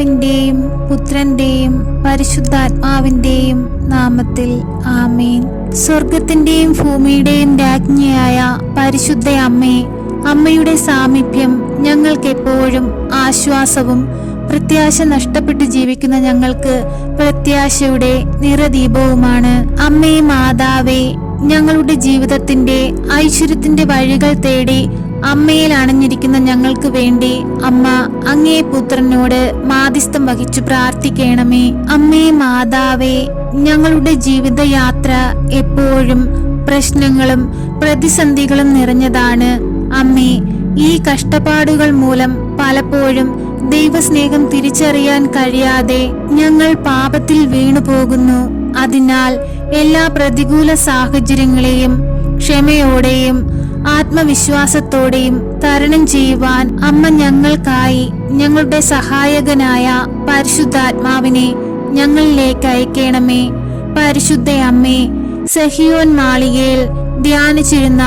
പിതാവിന്റെയും പുത്രന്റെയും പരിശുദ്ധാത്മാവിന്റെയും നാമത്തിൽ ആമേൻ. സ്വർഗത്തിന്റെയും ഭൂമിയുടെയും രാജ്ഞിയായ പരിശുദ്ധ അമ്മേ, അമ്മയുടെ സാമീപ്യം ഞങ്ങൾക്കെപ്പോഴും ആശ്വാസവും പ്രത്യാശ നഷ്ടപ്പെട്ട് ജീവിക്കുന്ന ഞങ്ങൾക്ക് പ്രത്യാശയുടെ നിറദീപവുമാണ്. അമ്മേ മാതാവേ, ഞങ്ങളുടെ ജീവിതത്തിന്റെ ഐശ്വര്യത്തിന്റെ വഴികൾ തേടി അമ്മയിൽ അണഞ്ഞിരിക്കുന്ന ഞങ്ങൾക്ക് വേണ്ടി അമ്മ അങ്ങേ പുത്രനോട് മാധ്യസ്ഥം വഹിച്ചു പ്രാർത്ഥിക്കണമേ. അമ്മേ മാതാവേ, ഞങ്ങളുടെ ജീവിതയാത്ര എപ്പോഴും പ്രശ്നങ്ങളും പ്രതിസന്ധികളും നിറഞ്ഞതാണ്. അമ്മേ, ഈ കഷ്ടപ്പാടുകൾ മൂലം പലപ്പോഴും ദൈവസ്നേഹം തിരിച്ചറിയാൻ കഴിയാതെ ഞങ്ങൾ പാപത്തിൽ വീണുപോകുന്നു. അതിനാൽ എല്ലാ പ്രതികൂല സാഹചര്യങ്ങളെയും ക്ഷമയോടെയും ആത്മവിശ്വാസത്തോടെയും തരണം ചെയ്യുവാൻ അമ്മ ഞങ്ങൾക്കായി ഞങ്ങളുടെ സഹായകനായ പരിശുദ്ധാത്മാവിനെ ഞങ്ങളിലേക്ക് അയക്കണമേ. പരിശുദ്ധ അമ്മേ, സഹിയോൻ മാളികയിൽ ധ്യാനിച്ചിരുന്ന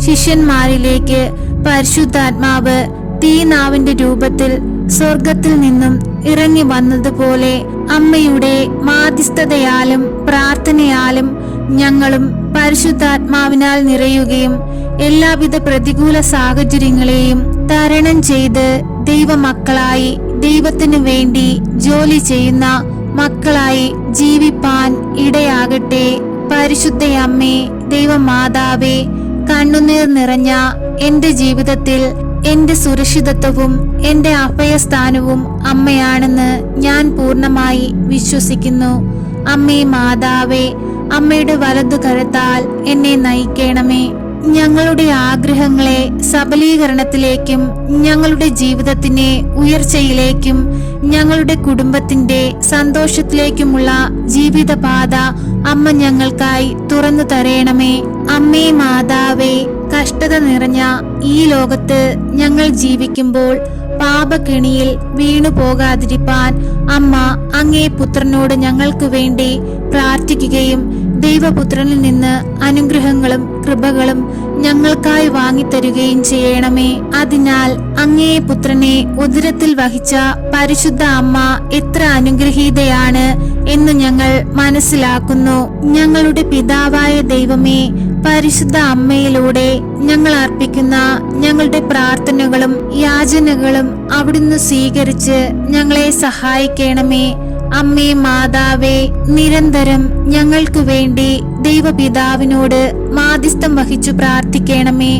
ശിഷ്യന്മാരിലേക്ക് പരിശുദ്ധാത്മാവ് തീനാവിന്റെ രൂപത്തിൽ സ്വർഗത്തിൽ നിന്നും ഇറങ്ങി വന്നതുപോലെ അമ്മയുടെ മാധ്യസ്ഥതയാലും പ്രാർത്ഥനയാലും ഞങ്ങളും പരിശുദ്ധാത്മാവിനാൽ നിറയുകയും എല്ലാവിധ പ്രതികൂല സാഹചര്യങ്ങളെയും തരണം ചെയ്ത് ദൈവമക്കളായി ദൈവത്തിനു വേണ്ടി ജോലി ചെയ്യുന്ന മക്കളായി ജീവിപ്പാൻ ഇടയാകട്ടെ. പരിശുദ്ധ അമ്മേ, ദൈവമാതാവേ, കണ്ണുനീർ നിറഞ്ഞ എന്റെ ജീവിതത്തിൽ എന്റെ സുരക്ഷിതത്വവും എന്റെ അഭയസ്ഥാനവും അമ്മയാണെന്ന് ഞാൻ പൂർണ്ണമായി വിശ്വസിക്കുന്നു. അമ്മേ മാതാവേ, അമ്മയുടെ വലതു കരത്താൽ എന്നെ നയിക്കണമേ. ഞങ്ങളുടെ ആഗ്രഹങ്ങളെ സബലീകരണത്തിലേക്കും ഞങ്ങളുടെ ജീവിതത്തിനെ ഉയർച്ചയിലേക്കും ഞങ്ങളുടെ കുടുംബത്തിന്റെ സന്തോഷത്തിലേക്കുമുള്ള ജീവിതപാത അമ്മ ഞങ്ങൾക്കായി തുറന്നു തരയണമേ. അമ്മേ മാതാവേ, കഷ്ടത നിറഞ്ഞ ഈ ലോകത്ത് ഞങ്ങൾ ജീവിക്കുമ്പോൾ പാപകെണിയിൽ വീണു പോകാതിരിപ്പാൻ അമ്മ അങ്ങേ പുത്രനോട് ഞങ്ങൾക്ക് വേണ്ടി പ്രാർത്ഥിക്കുകയും ദൈവപുത്രനിൽ നിന്ന് അനുഗ്രഹങ്ങളും കൃപകളും ഞങ്ങൾക്കായി വാങ്ങിത്തരുകയും ചെയ്യണമേ. അതിനാൽ അങ്ങേ പുത്രനെ ഉദരത്തിൽ വഹിച്ച പരിശുദ്ധ അമ്മ എത്ര അനുഗ്രഹീതയാണ് എന്ന് ഞങ്ങൾ മനസ്സിലാക്കുന്നു. ഞങ്ങളുടെ പിതാവായ ദൈവമേ, പരിശുദ്ധ അമ്മയിലൂടെ ഞങ്ങൾ അർപ്പിക്കുന്ന ഞങ്ങളുടെ പ്രാർത്ഥനകളും യാചനകളും അവിടുന്ന് സ്വീകരിച്ച് ഞങ്ങളെ സഹായിക്കണമേ. അമ്മേ മാതാവേ, നിരന്തരം ഞങ്ങൾക്ക് വേണ്ടി ദൈവപിതാവിനോട് മാധ്യസ്ഥം വഹിച്ചു പ്രാർത്ഥിക്കണമേ.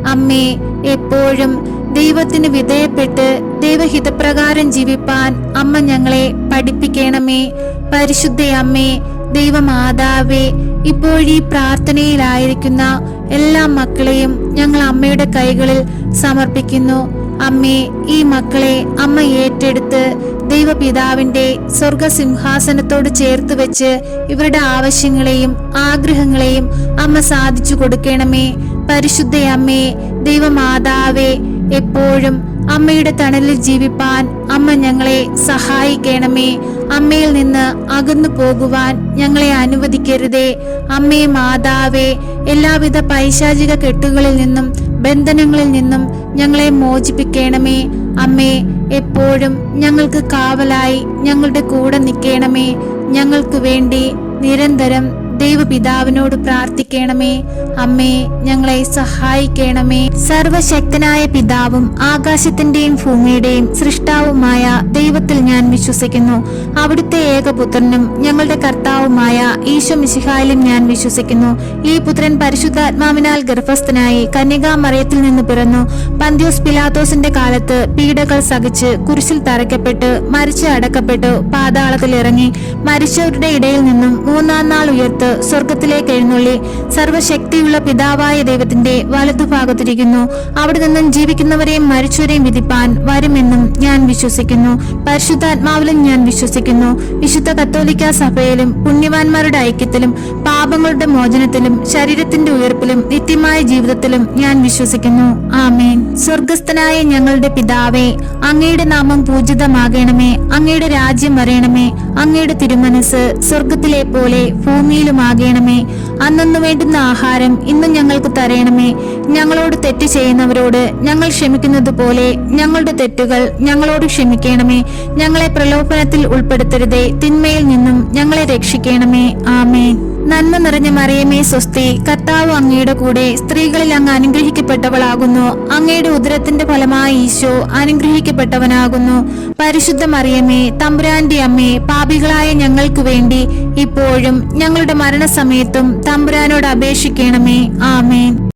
അമ്മേ, എപ്പോഴും ദൈവത്തിന് വിധേയപ്പെട്ട് ദൈവഹിതപ്രകാരം ജീവിപ്പാൻ അമ്മ ഞങ്ങളെ പഠിപ്പിക്കണമേ. പരിശുദ്ധ അമ്മേ, ദൈവമാതാവേ, ഇപ്പോഴീ പ്രാർത്ഥനയിലായിരിക്കുന്ന എല്ലാ മക്കളെയും ഞങ്ങൾ അമ്മയുടെ കൈകളിൽ സമർപ്പിക്കുന്നു. അമ്മേ, ഈ മക്കളെ അമ്മ ഏറ്റെടുത്ത് ദൈവപിതാവിന്റെ സ്വർഗസിംഹാസനത്തോട് ചേർത്ത് വെച്ച് ഇവരുടെ ആവശ്യങ്ങളെയും ആഗ്രഹങ്ങളെയും അമ്മ സാധിച്ചു കൊടുക്കണമേ. പരിശുദ്ധ അമ്മേ, ദൈവമാതാവേ, എപ്പോഴും അമ്മയുടെ തണലിൽ ജീവിപ്പാൻ അമ്മ ഞങ്ങളെ സഹായിക്കണമേ. അമ്മയിൽ നിന്ന് അകന്നു പോകുവാൻ ഞങ്ങളെ അനുവദിക്കരുതേ. അമ്മേ മാതാവേ, എല്ലാവിധ പൈശാചിക കെട്ടുകളിൽ നിന്നും ബന്ധനങ്ങളിൽ നിന്നും ഞങ്ങളെ മോചിപ്പിക്കണമേ. അമ്മേ, എപ്പോഴും ഞങ്ങൾക്ക് കാവലായി ഞങ്ങളുടെ കൂടെ നിൽക്കണമേ. ഞങ്ങൾക്ക് വേണ്ടി നിരന്തരം ദൈവപിതാവിനോട് പ്രാർത്ഥിക്കണമേ. അമ്മേ, ഞങ്ങളെ സഹായിക്കണമേ. സർവശക്തനായ പിതാവും ആകാശത്തിന്റെയും ഭൂമിയുടെയും സൃഷ്ടാവുമായ ദൈവത്തിൽ ഞാൻ വിശ്വസിക്കുന്നു. അവിടുത്തെ ഏകപുത്രനും ഞങ്ങളുടെ കർത്താവുമായ ഈശോ മിശിഹായിലും ഞാൻ വിശ്വസിക്കുന്നു. ഈ പുത്രൻ പരിശുദ്ധാത്മാവിനാൽ ഗർഭസ്ഥനായി കന്യകാമറിയത്തിൽ നിന്ന് പിറന്നു. പന്ത്യോസ് പിലാത്തോസിന്റെ കാലത്ത് പീഡകൾ സഹിച്ച് കുരിശിൽ തറയ്ക്കപ്പെട്ട് മരിച്ച് അടക്കപ്പെട്ടു പാതാളത്തിൽ ഇറങ്ങി മരിച്ചവരുടെ ഇടയിൽ നിന്നും മൂന്നാം നാൾ ഉയർത്ത് സ്വർഗത്തിലേക്ക് എഴുന്നള്ളി സർവശക്തിയുള്ള പിതാവായ ദൈവത്തിന്റെ വലതുഭാഗത്തിരിക്കുന്നു. അവിടെ നിന്നും ജീവിക്കുന്നവരെയും മരിച്ചവരെയും വിധിപ്പാൻ വരുമെന്നും ഞാൻ വിശ്വസിക്കുന്നു. പരിശുദ്ധാത്മാവിലും ഞാൻ വിശ്വസിക്കുന്നു. വിശുദ്ധ കത്തോലിക്ക സഭയിലും പുണ്യവാന്മാരുടെ ഐക്യത്തിലും പാപങ്ങളുടെ മോചനത്തിലും ശരീരത്തിന്റെ ഉയർപ്പിലും നിത്യമായ ജീവിതത്തിലും ഞാൻ വിശ്വസിക്കുന്നു. ആമേൻ. സ്വർഗസ്ഥനായ ഞങ്ങളുടെ പിതാവേ, അങ്ങയുടെ നാമം പൂജിതമാകണമേ. അങ്ങയുടെ രാജ്യം വരയണമേ. അങ്ങയുടെ തിരുമനസ് സ്വർഗത്തിലെ പോലെ ഭൂമിയിലുമാകണമേ. അന്നന്നു വേണ്ടുന്ന ആഹാരം ഇന്ന് ഞങ്ങൾക്ക് തരണമേ. ഞങ്ങളോട് തെറ്റ് ചെയ്യുന്നവരോട് ഞങ്ങൾ ക്ഷമിക്കുന്നത് പോലെ ഞങ്ങളുടെ തെറ്റുകൾ ഞങ്ങളോട് ക്ഷമിക്കണമേ. ഞങ്ങളെ പ്രലോഭനത്തിൽ ഉൾപ്പെടുത്തരുതേ, തിന്മയിൽ നിന്നും ഞങ്ങളെ രക്ഷിക്കണമേ. ആമേൻ. നന്മ നിറഞ്ഞ മറിയമേ സ്വസ്തി, കർത്താവ് അങ്ങയുടെ കൂടെ സ്ത്രീകളിൽ അങ്ങ് അനുഗ്രഹിക്കപ്പെട്ടവളാകുന്നു. അങ്ങയുടെ ഉദരത്തിന്റെ ഫലമായ ഈശോ അനുഗ്രഹിക്കപ്പെട്ടവനാകുന്നു. പരിശുദ്ധ മറിയമേ, തമ്പുരാന്റെ അമ്മേ, പാപികളായ ഞങ്ങൾക്ക് വേണ്ടി ഇപ്പോഴും ഞങ്ങളുടെ മരണസമയത്തും തമ്പുരാനോട് അപേക്ഷിക്കണമേ. ആമേൻ.